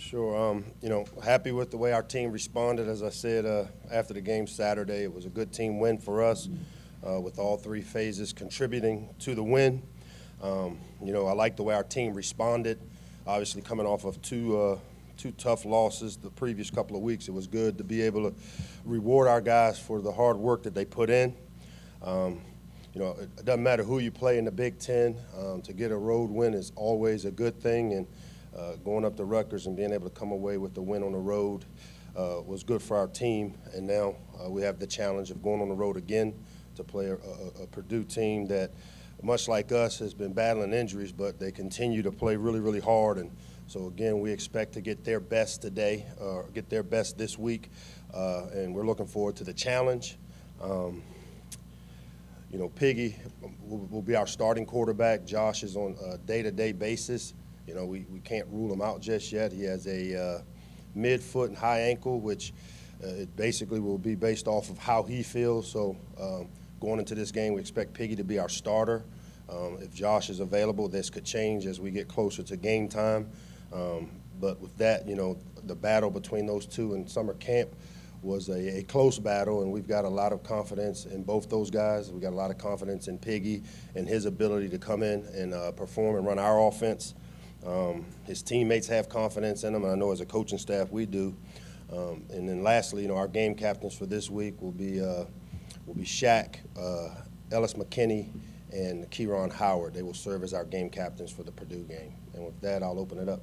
Sure. Happy with the way our team responded. As I said after the game Saturday, it was a good team win for us with all three phases contributing to the win. I like the way our team responded. Obviously, coming off of two tough losses the previous couple of weeks, it was good to be able to reward our guys for the hard work that they put in. It doesn't matter who you play in the Big Ten. To get a road win is always a good thing, and going up to Rutgers and being able to come away with the win on the road was good for our team. And now we have the challenge of going on the road again to play a Purdue team that, much like us, has been battling injuries, but they continue to play really, really hard. And so, again, we expect to get their best today, get their best this week, and we're looking forward to the challenge. Piggy will be our starting quarterback. Josh is on a day-to-day basis. We can't rule him out just yet. He has a mid-foot and high ankle, which it basically will be based off of how he feels. So going into this game, we expect Piggy to be our starter. If Josh is available, this could change as we get closer to game time. But with that, the battle between those two in summer camp was a close battle, and we've got a lot of confidence in both those guys. We've got a lot of confidence in Piggy and his ability to come in and perform and run our offense. His teammates have confidence in him, and I know as a coaching staff we do. And then lastly, our game captains for this week will be Shaq, Ellis McKinney, and Kieron Howard. They will serve as our game captains for the Purdue game. And with that, I'll open it up.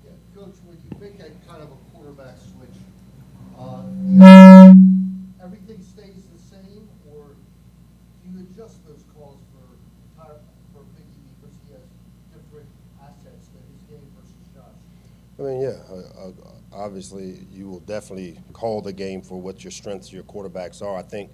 Yeah, Coach, when you make a kind of a quarterback switch, everything stays the same, or do you adjust those calls for Piggy because he has different assets than his game versus Josh? Obviously you will definitely call the game for what your strengths of your quarterbacks are. I think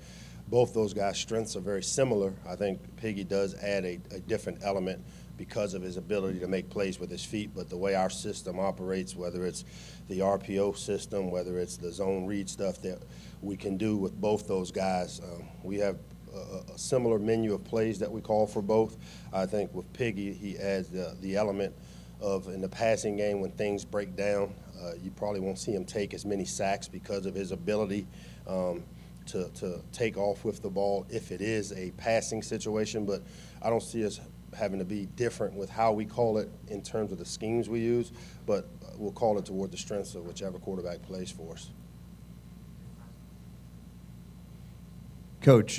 both those guys' strengths are very similar. I think Piggy does add a different element because of his ability to make plays with his feet, but the way our system operates, whether it's the RPO system, whether it's the zone read stuff that we can do with both those guys, we have a similar menu of plays that we call for both. I think with Piggy, he adds the element of, in the passing game, when things break down, you probably won't see him take as many sacks because of his ability to take off with the ball if it is a passing situation. But I don't see us having to be different with how we call it in terms of the schemes we use, but we'll call it toward the strengths of whichever quarterback plays for us. Coach,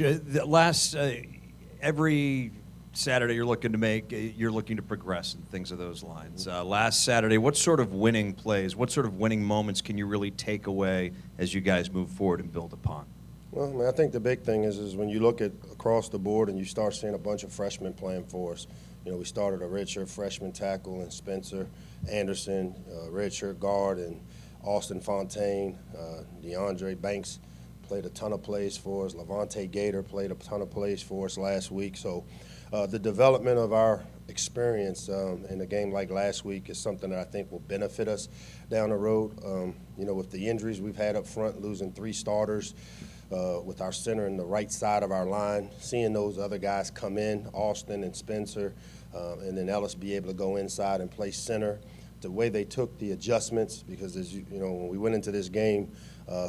every Saturday you're looking to progress and things of those lines. Last Saturday, what sort of winning plays, what sort of winning moments can you really take away as you guys move forward and build upon? Well, I think the big thing is when you look at across the board and you start seeing a bunch of freshmen playing for us. We started a redshirt freshman tackle in Spencer Anderson, redshirt guard, and Austin Fontaine. DeAndre Banks played a ton of plays for us. Levante Gator played a ton of plays for us last week. So the development of our experience in a game like last week is something that I think will benefit us down the road. With the injuries we've had up front, losing 3 starters, with our center in the right side of our line, seeing those other guys come in, Austin and Spencer, and then Ellis be able to go inside and play center. The way they took the adjustments, because when we went into this game,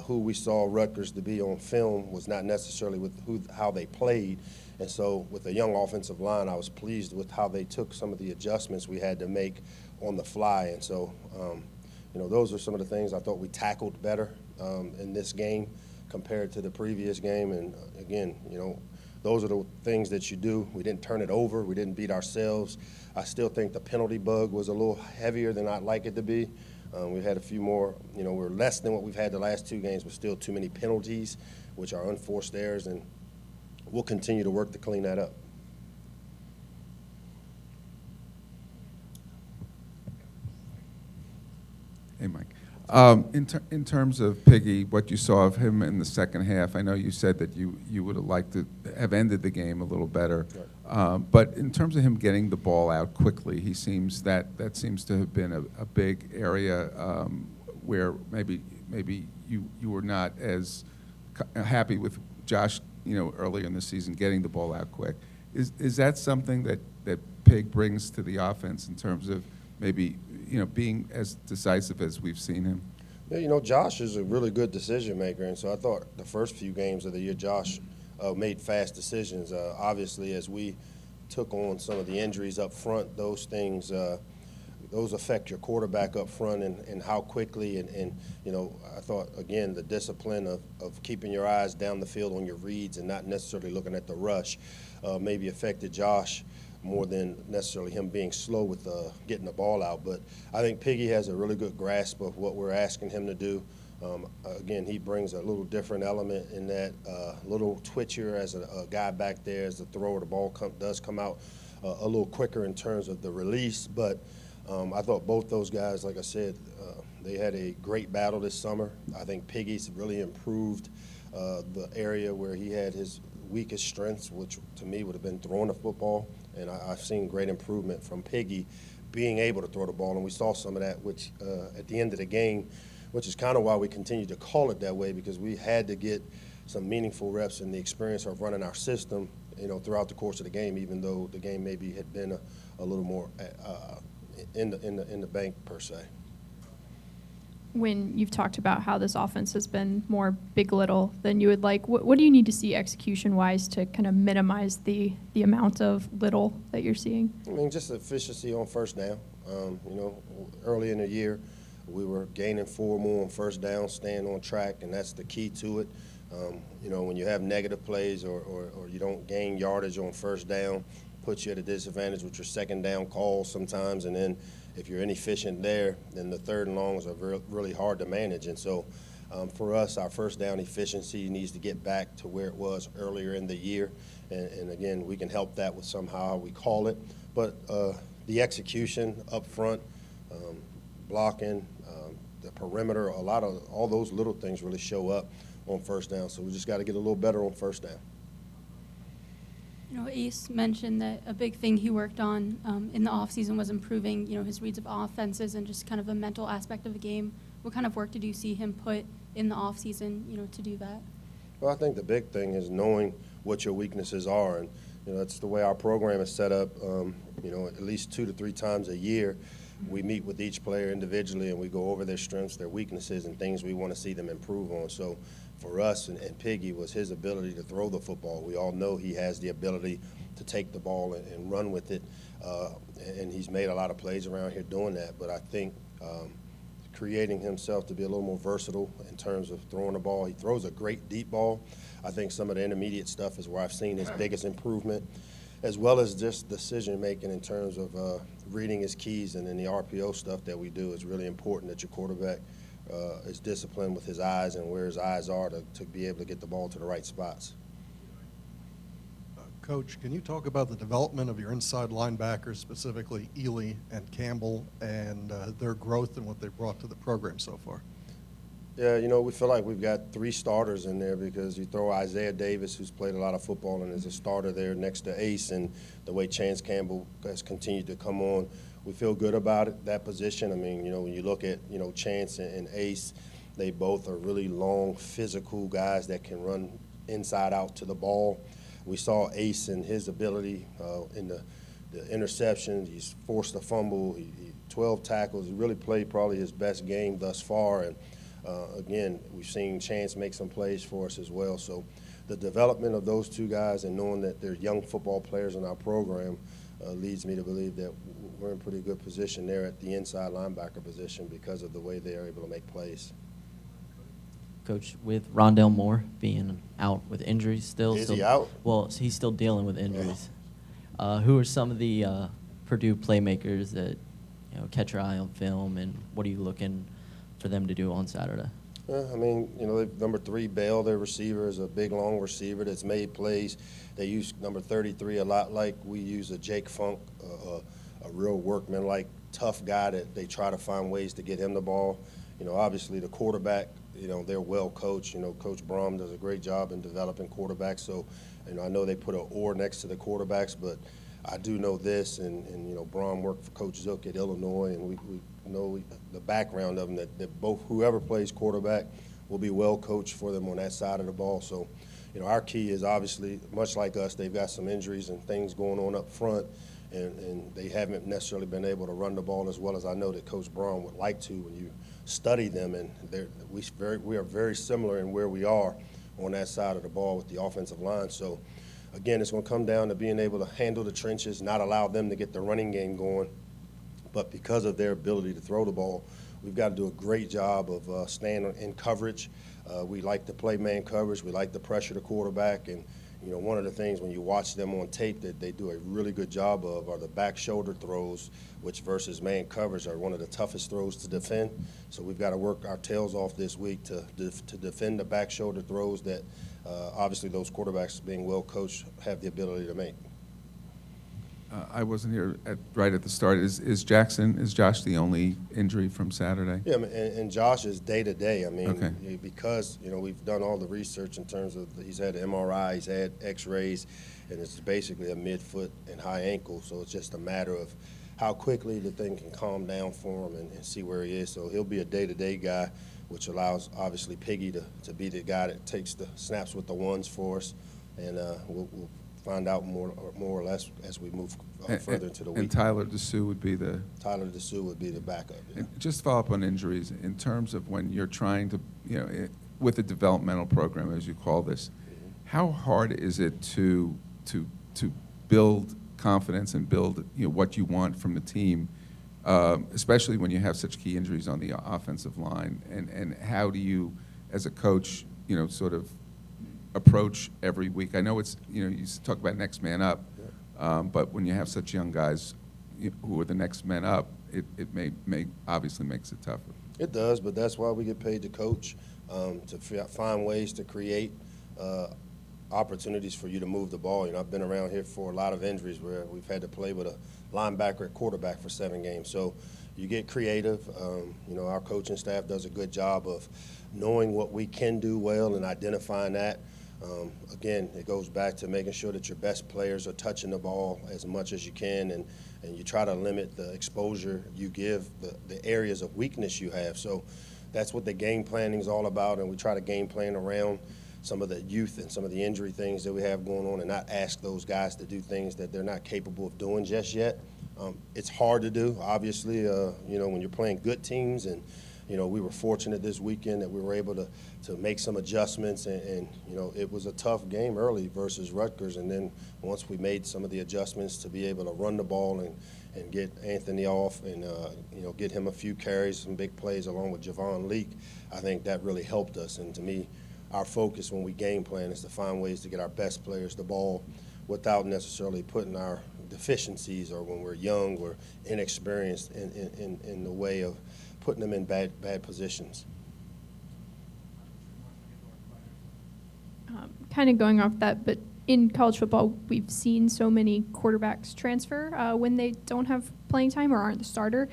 who we saw Rutgers to be on film was not necessarily with how they played. And so with a young offensive line, I was pleased with how they took some of the adjustments we had to make on the fly. And so, those are some of the things I thought we tackled better in this game compared to the previous game. And again, those are the things that you do. We didn't turn it over. We didn't beat ourselves. I still think the penalty bug was a little heavier than I'd like it to be. We had a few more, we're less than what we've had the last 2 games, but still too many penalties, which are unforced errors, and we'll continue to work to clean that up. Hey, Mike. In terms of Piggy, what you saw of him in the second half, I know you said that you would have liked to have ended the game a little better. Right. But in terms of him getting the ball out quickly, he seems that seems to have been a big area where maybe you were not as happy with Josh, earlier in the season getting the ball out quick. Is that something that Pig brings to the offense in terms of maybe, being as decisive as we've seen him? Yeah, Josh is a really good decision maker, and so I thought the first few games of the year, Josh made fast decisions. Obviously, as we took on some of the injuries up front, those things those affect your quarterback up front and how quickly. And I thought, again, the discipline of keeping your eyes down the field on your reads and not necessarily looking at the rush maybe affected Josh more than necessarily him being slow with getting the ball out. But I think Piggy has a really good grasp of what we're asking him to do. Again, he brings a little different element in that little twitcher as a guy back there as the thrower. The ball does come out a little quicker in terms of the release. But I thought both those guys, like I said, they had a great battle this summer. I think Piggy's really improved the area where he had his weakest strengths, which to me would have been throwing the football. And I've seen great improvement from Piggy being able to throw the ball. And we saw some of that, which at the end of the game, which is kind of why we continue to call it that way, because we had to get some meaningful reps and the experience of running our system, throughout the course of the game, even though the game maybe had been a little more in the bank per se. When you've talked about how this offense has been more big little than you would like, what do you need to see execution-wise to kind of minimize the amount of little that you're seeing? I mean, just efficiency on first down. Early in the year, we were gaining 4 more on first down, staying on track, and that's the key to it. When you have negative plays or you don't gain yardage on first down, puts you at a disadvantage with your second down calls sometimes, and then if you're inefficient there, then the third and longs are really hard to manage. And so for us, our first down efficiency needs to get back to where it was earlier in the year. And again, we can help that with somehow we call it. But the execution up front, blocking, the perimeter, all those little things really show up on first down. So we just got to get a little better on first down. Ace mentioned that a big thing he worked on in the offseason was improving, his reads of offenses and just kind of the mental aspect of the game. What kind of work did you see him put in the offseason, to do that? Well, I think the big thing is knowing what your weaknesses are. And, that's the way our program is set up, at least 2 to 3 times a year. We meet with each player individually and we go over their strengths, their weaknesses, and things we want to see them improve on. So for us and Piggy was his ability to throw the football. We all know he has the ability to take the ball and run with it, and he's made a lot of plays around here doing that. But I think creating himself to be a little more versatile in terms of throwing the ball. He throws a great deep ball. I think some of the intermediate stuff is where I've seen his biggest improvement, as well as just decision-making in terms of reading his keys, and then the RPO stuff that we do is really important that your quarterback is disciplined with his eyes and where his eyes are to be able to get the ball to the right spots. Coach, can you talk about the development of your inside linebackers, specifically Ely and Campbell, and their growth and what they've brought to the program so far? Yeah, we feel like we've got 3 starters in there because you throw Isaiah Davis, who's played a lot of football and is a starter there next to Ace, and the way Chance Campbell has continued to come on, we feel good about it, that position. I mean, when you look at, Chance and Ace, they both are really long, physical guys that can run inside out to the ball. We saw Ace and his ability in the interceptions. He's forced a fumble. He 12 tackles. He really played probably his best game thus far. And again, we've seen Chance make some plays for us as well. So the development of those 2 guys and knowing that they're young football players in our program leads me to believe that we're in pretty good position there at the inside linebacker position because of the way they are able to make plays. Coach, with Rondell Moore being out with injuries still. Is he out? Well, he's still dealing with injuries. Who are some of the Purdue playmakers that catch your eye on film, and what are you looking for them to do on Saturday? I mean, number 3, Bell, their receiver, is a big, long receiver that's made plays. They use number 33 a lot like we use a Jake Funk, a real workman-like, tough guy that they try to find ways to get him the ball. Obviously the quarterback, they're well coached. Coach Brom does a great job in developing quarterbacks. So, I know they put an "or" next to the quarterbacks, but I do know this, and Brom worked for Coach Zook at Illinois, and we know the background of them, that both whoever plays quarterback will be well coached for them on that side of the ball. So, our key is obviously, much like us, they've got some injuries and things going on up front. and they haven't necessarily been able to run the ball as well as I know that Coach Braun would like to when you study them. And we are very similar in where we are on that side of the ball with the offensive line. So, again, it's going to come down to being able to handle the trenches, not allow them to get the running game going. But because of their ability to throw the ball, we've got to do a great job of staying in coverage. We like to play man coverage. We like to pressure the quarterback. And, you know, one of the things when you watch them on tape that they do a really good job of are the back shoulder throws, which versus man coverage are one of the toughest throws to defend. So we've got to work our tails off this week to defend the back shoulder throws that obviously those quarterbacks, being well coached, have the ability to make. I wasn't here right at the start. Is Josh the only injury from Saturday? Yeah, and Josh is day to day. I mean, Okay. because, you know, we've done all the research in terms of he's had MRI, he's had X-rays, and it's basically a midfoot and high ankle. So it's just a matter of how quickly the thing can calm down for him and see where he is. So he'll be a day-to-day guy, which allows obviously Piggy to be the guy that takes the snaps with the ones for us, and we'll find out more or less as we move further into the week. And Tyler DeSue would be the backup. Yeah. And just follow up on injuries in terms of when you're trying to, you know, with a developmental program, as you call this, how hard is it to build confidence and build, you know, what you want from the team, especially when you have such key injuries on the offensive line? And how do you, as a coach, you know, sort of approach every week? I know it's, you know, you talk about next man up, but when you have such young guys who are the next men up, it may obviously makes it tougher. It does, but that's why we get paid to coach, to find ways to create opportunities for you to move the ball. You know, I've been around here for a lot of injuries where we've had to play with a linebacker at quarterback for 7 games. So you get creative. You know, our coaching staff does a good job of knowing what we can do well and identifying that. Again, it goes back to making sure that your best players are touching the ball as much as you can, and you try to limit the exposure you give the areas of weakness you have. So that's what the game planning is all about, and we try to game plan around some of the youth and some of the injury things that we have going on and not ask those guys to do things that they're not capable of doing just yet. It's hard to do, obviously, you know, when you're playing good teams, and you know, we were fortunate this weekend that we were able to make some adjustments, and you know, it was a tough game early versus Rutgers, and then once we made some of the adjustments to be able to run the ball and get Anthony off and you know, get him a few carries, some big plays along with Javon Leak, I think that really helped us. And to me, our focus when we game plan is to find ways to get our best players the ball without necessarily putting our deficiencies, or when we're young or inexperienced, in the way of putting them in bad positions. Kind of going off that, but in college football, we've seen so many quarterbacks transfer when they don't have playing time or aren't the starter.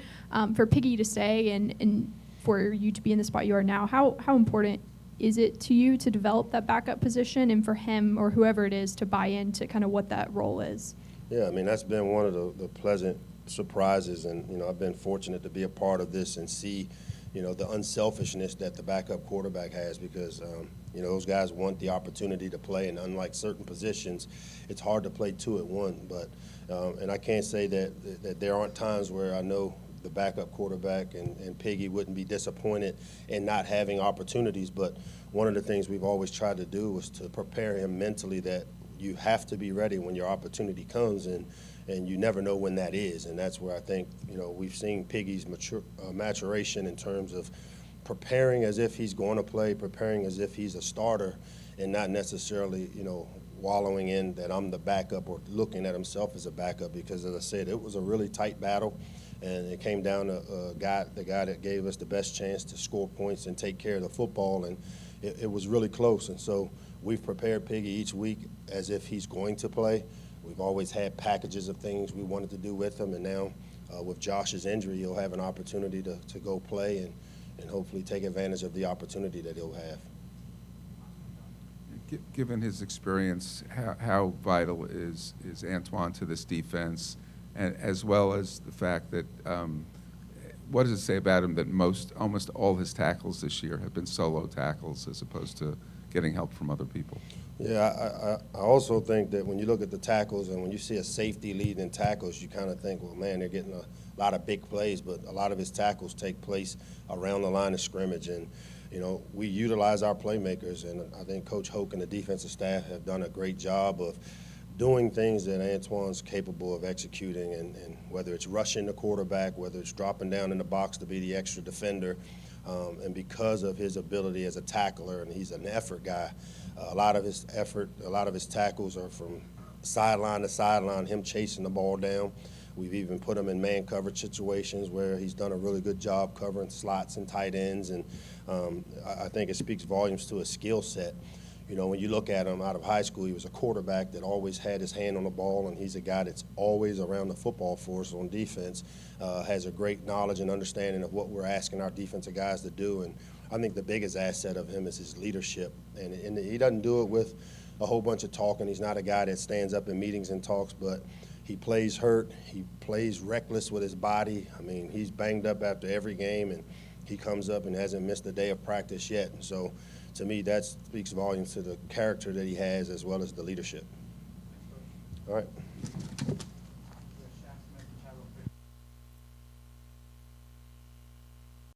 For Piggy to stay and for you to be in the spot you are now, how important is it to you to develop that backup position, and for him or whoever it is to buy into kind of what that role is? Yeah, I mean, that's been one of the pleasant surprises, and you know, I've been fortunate to be a part of this and see, you know, the unselfishness that the backup quarterback has, because you know, those guys want the opportunity to play, and unlike certain positions, it's hard to play 2 at 1. But and I can't say that there aren't times where I know the backup quarterback and Piggy wouldn't be disappointed in not having opportunities. But one of the things we've always tried to do was to prepare him mentally that you have to be ready when your opportunity comes, and you never know when that is. And that's where I think, you know, we've seen Piggy's maturation in terms of preparing as if he's going to play, preparing as if he's a starter, and not necessarily, you know, wallowing in that I'm the backup or looking at himself as a backup. Because as I said, it was a really tight battle, and it came down to the guy that gave us the best chance to score points and take care of the football, and it was really close. And so we've prepared Piggy each week as if he's going to play. We've always had packages of things we wanted to do with him, and now with Josh's injury, he'll have an opportunity to go play and hopefully take advantage of the opportunity that he'll have. Given his experience, how vital is Antoine to this defense, and as well as the fact that what does it say about him that almost all his tackles this year have been solo tackles as opposed to getting help from other people. Yeah, I also think that when you look at the tackles and when you see a safety lead in tackles, you kind of think, well, man, they're getting a lot of big plays, but a lot of his tackles take place around the line of scrimmage. And, you know, we utilize our playmakers, and I think Coach Hoke and the defensive staff have done a great job of doing things that Antoine's capable of executing, and whether it's rushing the quarterback, whether it's dropping down in the box to be the extra defender, and because of his ability as a tackler, and he's an effort guy, a lot of his effort, a lot of his tackles are from sideline to sideline, him chasing the ball down. We've even put him in man coverage situations where he's done a really good job covering slots and tight ends, and I think it speaks volumes to his skill set. You know, when you look at him out of high school, he was a quarterback that always had his hand on the ball, and he's a guy that's always around the football for us on defense, has a great knowledge and understanding of what we're asking our defensive guys to do. And I think the biggest asset of him is his leadership. And he doesn't do it with a whole bunch of talking. He's not a guy that stands up in meetings and talks, but he plays hurt. He plays reckless with his body. I mean, he's banged up after every game, and he comes up and hasn't missed a day of practice yet. And so, to me, that speaks volumes to the character that he has as well as the leadership. All right.